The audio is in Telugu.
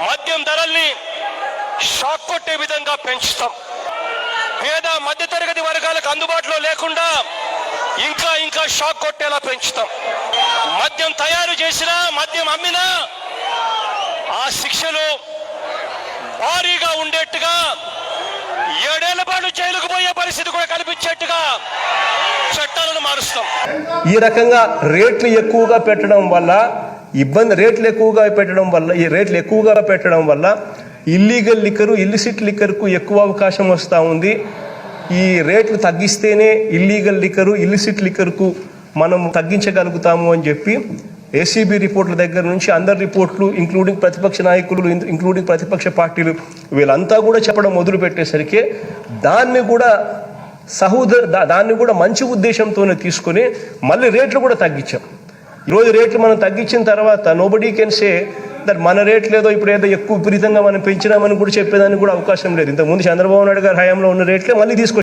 మద్యం ధరల్ని షాక్ కొట్టే విధంగా పెంచుతాం. పేద మధ్యతరగతి వర్గాలకు అందుబాటులో లేకుండా ఇంకా ఇంకా షాక్ కొట్టేలా పెంచుతాం. మద్యం తయారు చేసినా మద్యం అమ్మినా ఆ శిక్షలు భారీగా ఉండేట్టుగా 7 ఏళ్ల పాటు జైలుకు పోయే పరిస్థితి కూడా కల్పించేట్టుగా చట్టాలను మారుస్తాం. ఈ రకంగా రేట్లు ఎక్కువగా పెట్టడం వల్ల రేట్లు ఎక్కువగా పెట్టడం వల్ల ఇల్లీగల్ లిక్కరు ఇల్లిసిట్ లిక్కర్కు ఎక్కువ అవకాశం వస్తూ ఉంది. ఈ రేట్లు తగ్గిస్తేనే ఇల్లీగల్ లిక్కరు ఇల్లిసిట్ లిక్కర్కు మనం తగ్గించగలుగుతాము అని చెప్పి ఏసీబీ రిపోర్ట్ల దగ్గర నుంచి అందరి రిపోర్ట్లు ఇంక్లూడింగ్ ప్రతిపక్ష నాయకులు ఇంక్లూడింగ్ ప్రతిపక్ష పార్టీలు వీళ్ళంతా కూడా చెప్పడం మొదలు పెట్టేసరికి దాన్ని కూడా మంచి ఉద్దేశంతోనే తీసుకొని మళ్ళీ రేట్లు కూడా తగ్గించాం. ఈరోజు రేట్లు మనం తగ్గించిన తర్వాత నోబడీ కెన్ సే దట్ మన రేట్లు ఏదో ఇప్పుడు ఏదో ఎక్కువ విపరీతంగా మనం పెంచినామని కూడా చెప్పేదానికి కూడా అవకాశం లేదు. ఇంతకుముందు చంద్రబాబు నాయుడు గారి హయాంలో ఉన్న రేట్లే మళ్ళీ తీసుకొచ్చాం.